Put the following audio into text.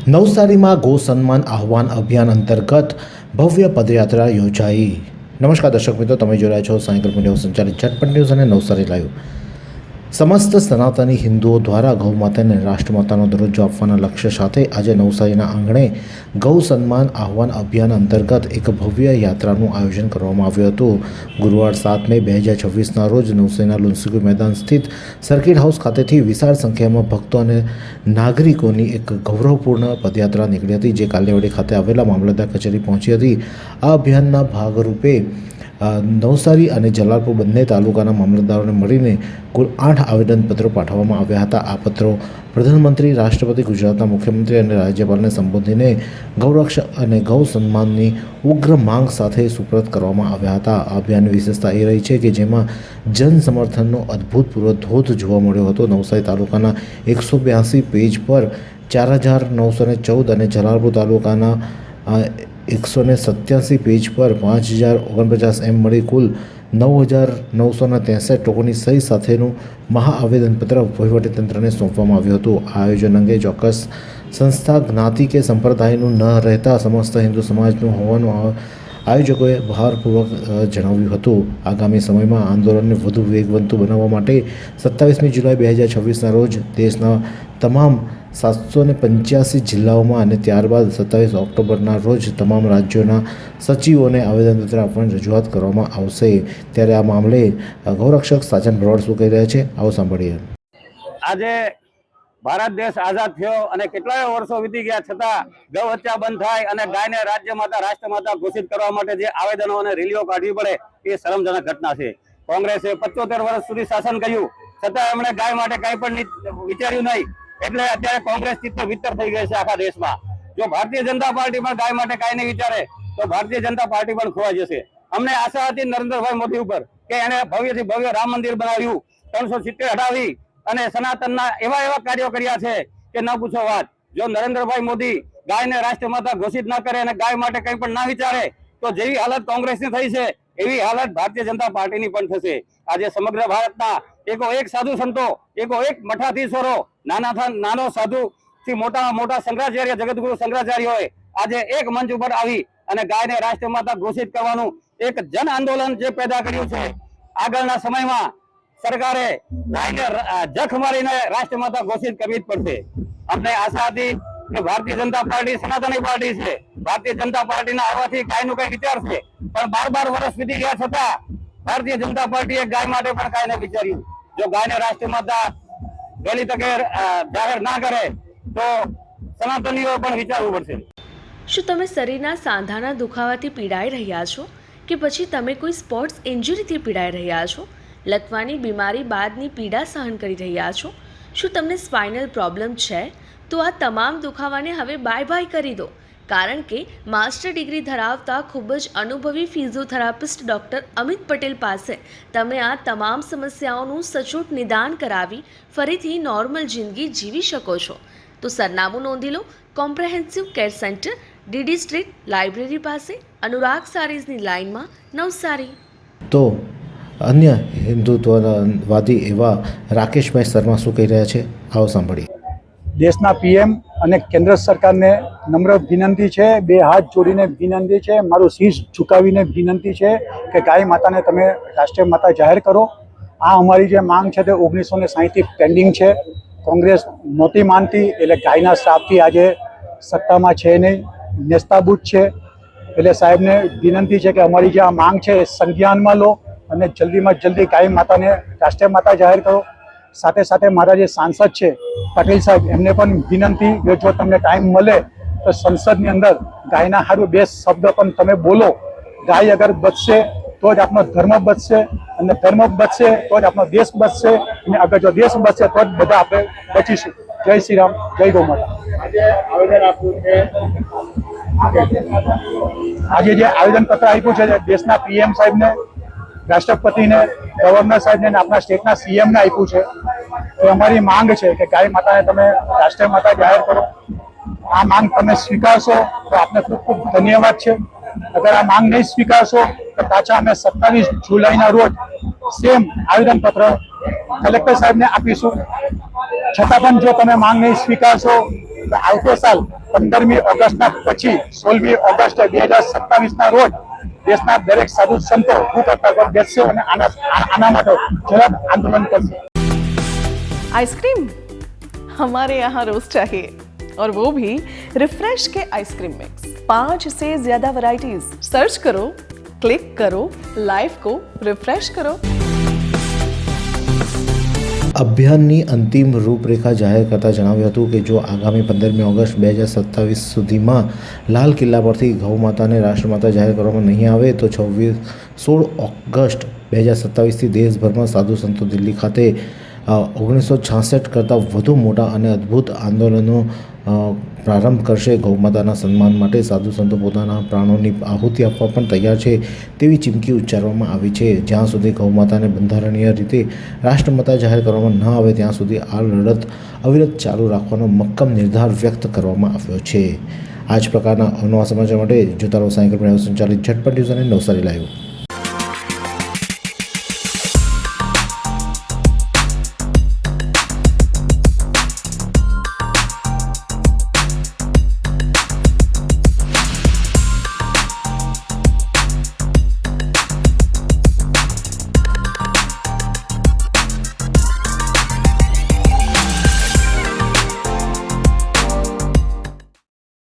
નવસારીમાં ગૌ સન્માન આહવાન અભિયાન અંતર્ગત ભવ્ય પદયાત્રા યોજાઈ। નમસ્કાર દર્શક મિત્રો, તમે જોઈ રહ્યા છો સાયકલ મીડિયા સંચાલિત ઝટપટ ન્યૂઝ અને નવસારી લાઈવ। સમસ્ત સનાતની હિન્દુઓ દ્વારા ગૌ માતાને રાષ્ટ્રમાતાનો દરજ્જો આપવાના લક્ષ્ય સાથે આજે નવસારીના આંગણે ગૌ સન્માન આહવાન અભિયાન અંતર્ગત એક ભવ્ય યાત્રાનું આયોજન કરવામાં આવ્યું હતું। ગુરુવાર 7 મે 2026ના રોજ નવસારીના લુન્સીગુ મેદાન સ્થિત સર્કિટ હાઉસ ખાતેથી વિશાળ સંખ્યામાં ભક્તો અને નાગરિકોની એક ગૌરવપૂર્ણ પદયાત્રા નીકળી હતી, જે કાલિયાવાડી ખાતે આવેલા મામલતદાર કચેરી પહોંચી હતી। આ અભિયાનના ભાગરૂપે નવસારી અને જલાલપુર બંને તાલુકાના મામલતદારોને મળીને કુલ 8 આવેદનપત્રો પાઠવવામાં આવ્યા હતા। આ પત્રો પ્રધાનમંત્રી, રાષ્ટ્રપતિ, ગુજરાતના મુખ્યમંત્રી અને રાજ્યપાલને સંબોધીને ગૌરક્ષક અને ગૌ સન્માનની ઉગ્ર માંગ સાથે સુપરત કરવામાં આવ્યા હતા। આ અભિયાનની વિશેષતા એ રહી છે કે જેમાં જન સમર્થનનો અભૂતપૂર્વ ધોધ જોવા મળ્યો હતો। નવસારી તાલુકાના 182 પેજ પર 4914 અને જલાલપુર તાલુકાના 187 પેજ પર 5049 એમ મળી કુલ 9963 લોકોની સહી સાથેનું મહાઆવેદનપત્ર વહીવટીતંત્રને સોંપવામાં આવ્યું હતું। આ આયોજન અંગે ચોક્કસ સંસ્થા, જ્ઞાતિ કે સંપ્રદાયનું ન રહેતા સમસ્ત હિન્દુ સમાજનું હોવાનું આયોજકોએ ભારપૂર્વક જણાવ્યું હતું। આગામી સમયમાં આંદોલનને વધુ વેગવંતુ બનાવવા માટે 27મી જુલાઈ 2026ના રોજ દેશના તમામ 785 જિલ્લાઓમાં અને ત્યારબાદ 27 ઓક્ટોબરના રોજ તમામ રાજ્યોના સચિવોને આવેદનપત્ર આપવાની રજૂઆત કરવામાં આવશે। ત્યારે આ મામલે ગૌરક્ષક સાજન ભરવાડ શું કહી રહ્યા છે, આવો સાંભળીએ। આજે ભારત દેશ આઝાદ થયો અને કેટલાય વર્ષો વીતી ગયા છતાં ગૌ હત્યા બંધ થાય અને ગાયને રાજ્યમાતા, રાષ્ટ્રમાતા ઘોષિત કરવા માટે જે આવેદનો અને રેલીઓ કાઢવી પડે એ શરમજનક ઘટના છે। કોંગ્રેસે 75 વર્ષ સુધી શાસન કર્યું છતાં એમણે ગાય માટે કંઈ પણ વિચાર્યું નહીં, એટલે અત્યારે કોંગ્રેસ ચિત્તર વિત્તર થઈ ગઈ છે આખા દેશમાં। જો ભારતીય જનતા પાર્ટી પણ ગાય માટે કાંઈ નહીં વિચારે તો ભારતીય જનતા પાર્ટી પણ ખોવાઈ જશે। અમને આશા હતી નરેન્દ્રભાઈ મોદી ઉપર કે એને ભવ્યથી ભવ્ય રામ મંદિર બનાવ્યું, 370 હટાવી અને સનાતનના એવા કાર્યો કર્યા છે કે ન પૂછો વાત। જો નરેન્દ્રભાઈ મોદી ગાયને રાષ્ટ્રમાતા ઘોષિત ન કરે અને ગાય માટે કંઈ પણ ના વિચારે તો જેવી હાલત કોંગ્રેસની થઈ છે એવી હાલત ભારતીય જનતા પાર્ટીની પણ થશે। આજે સમગ્ર ભારતના એક સાધુ સંતો, એક મઠાધીશ્વરો, નાનો સાધુ થી મોટા શંકરાચાર્ય, જગતગુરુ શંકરાચાર્યોએ આજે એક મંચ ઉપર આવી અને ગાયને રાષ્ટ્રમાતા ઘોષિત કરવાનું એક જન આંદોલન જે પેદા કર્યું છે। આગળના સમયમાં સરકારે ગાયને જખ મારીને રાષ્ટ્રમાતા ઘોષિત કરવી જ પડશે। અમને આશા હતી કે ભારતીય જનતા પાર્ટી સનાતની પાર્ટી છે, ભારતીય જનતા પાર્ટીના આવવાથી ગાયનું કઈ વિચાર છે, પણ 12 વર્ષ વીતી ગયા છતાં ભારતીય જનતા પાર્ટીએ ગાય માટે પણ કાંઈ ન વિચાર્યું। જો ગાયને રાષ્ટ્રમાતા વહેલી તકે જાહેર ના કરે તો સનાતનીઓ પણ વિચારવું પડશે। શું તમે શરીરના સાંધાના દુખાવાથી પીડાઈ રહ્યા છો કે પછી તમે કોઈ સ્પોર્ટ્સ ઇન્જરીથી પીડાઈ રહ્યા છો? લકવાની બીમારી બાદની પીડા સહન કરી રહ્યા છો? શું તમને સ્પાઇનલ પ્રોબ્લેમ છે? તો આ તમામ દુખાવાને હવે બાય કરી દો, કારણ કે માસ્ટર ડિગ્રી ધરાવતા ખૂબ જ અનુભવી ફિઝિયોથેરાપિસ્ટ ડૉક્ટર અમિત પટેલ પાસે તમે આ તમામ સમસ્યાઓનું સચોટ નિદાન કરાવી ફરીથી નોર્મલ જિંદગી જીવી શકો છો। તો સરનામું નોંધી લો, comprehensive care centre, DD street, library પાસે, અનુરાગ સારીઝની લાઇનમાં, નવસારી। તો અન્ય હિન્દુત્વવાદી એવા રાકેશભાઈ શર્મા શું કહી રહ્યા છે, આવો સાંભળીએ। દેશના પીએમ અને કેન્દ્ર સરકારને નમ્ર વિનંતી છે, 2 હાથ જોડીને વિનંતી છે, મારું શીશ ઝુકાવીને વિનંતી છે કે ગાય માતાને તમે રાષ્ટ્રીય માતા જાહેર કરો। આ અમારી જે માંગ છે તે 1960થી પેન્ડિંગ છે। કોંગ્રેસ નહોતી માનતી, એટલે ગાયના શ્રાપથી આજે સત્તામાં છે નહીં, નેસ્તાબૂત છે। એટલે સાહેબને વિનંતી છે કે અમારી જે આ માંગ છે એ સંજ્ઞાનમાં લો અને જલ્દીમાં જલ્દી ગાય માતાને રાષ્ટ્રીય માતા જાહેર કરો। સાથે સાથે મારા જે સાંસદ છે પટેલ સાહેબ, એમને પણ વિનંતી કે જો તમને ટાઈમ મળે તો સંસદની અંદર ગાયના સારું 2 શબ્દ પણ તમે બોલો। ગાય અગર બચશે તો જ આપણો ધર્મ બચશે અને ધર્મ બચશે તો જ આપણો દેશ બચશે અને અગર જો દેશ બચશે તો જ બધા આપણે બચીશું। જય શ્રી રામ, જય ગૌ માતા। આજે જે આવેદનપત્ર આપ્યું છે દેશના પીએમ સાહેબને, રાષ્ટ્રપતિને, ગવર્નર સાહેબને અને આપણા સ્ટેટના સીએમને આપ્યું છે તો અમારી માંગ છે કે ગાય માતાને તમે રાષ્ટ્રીય માતા જાહેર કરો। આ માંગ તમે સ્વીકારશો તો આપને ખૂબ ખૂબ ધન્યવાદ છે। અગર આ માંગ નહીં સ્વીકારશો તો પાછા અમે 27 જુલાઈના રોજ સેમ આવેદનપત્ર કલેક્ટર સાહેબને આપીશું। છતાં પણ જો તમે માંગ નહીં સ્વીકારશો તો આવતો સાલ 15મી ઓગસ્ટના પછી 16મી ઓગસ્ટ 2027ના રોજ દેશના દરેક સાધુ સંતો ભૂખ હડતાલ પર બેસશે અને આના માટે ઝડપ આંદોલન કરશે. आइसक्रीम हमारे यहाँ रोज चाहिए और वो भी रिफ्रेश के आइसक्रीम मिक्स 5 से ज्यादा वैरायटीज सर्च करो क्लिक करो लाइफ को रिफ्रेश करो. અભિયાનની અંતિમ રૂપરેખા જાહેર કરતાં જણાવ્યું હતું કે જો આગામી 15મી ઓગસ્ટ 2027 સુધીમાં લાલ કિલ્લા પરથી ગૌ માતાને રાષ્ટ્રમાતા જાહેર કરવામાં નહીં આવે તો 16 ઓગસ્ટ 2027થી દેશભરમાં સાધુ સંતો દિલ્હી ખાતે 1966 કરતાં વધુ મોટા અને અદ્ભુત આંદોલનો પ્રારંભ કરશે. ગૌમાતાના સન્માન માટે સાધુ સંતો પોતાના પ્રાણોની આહુતિ આપવા પણ તૈયાર છે તેવી ચીમકી ઉચ્ચારવામાં આવી છે. જ્યાં સુધી ગૌમાતાને બંધારણીય રીતે રાષ્ટ્રમાતા જાહેર કરવામાં ન આવે ત્યાં સુધી આ લડત અવિરત ચાલુ રાખવાનો મક્કમ નિર્ધાર વ્યક્ત કરવામાં આવ્યો છે. આ જ પ્રકારના અવનવા સમાચાર માટે જોતા રહો સાયકલ પર સંચાલિત ઝટપટ ન્યૂઝ અને નવસારી લાઈવ.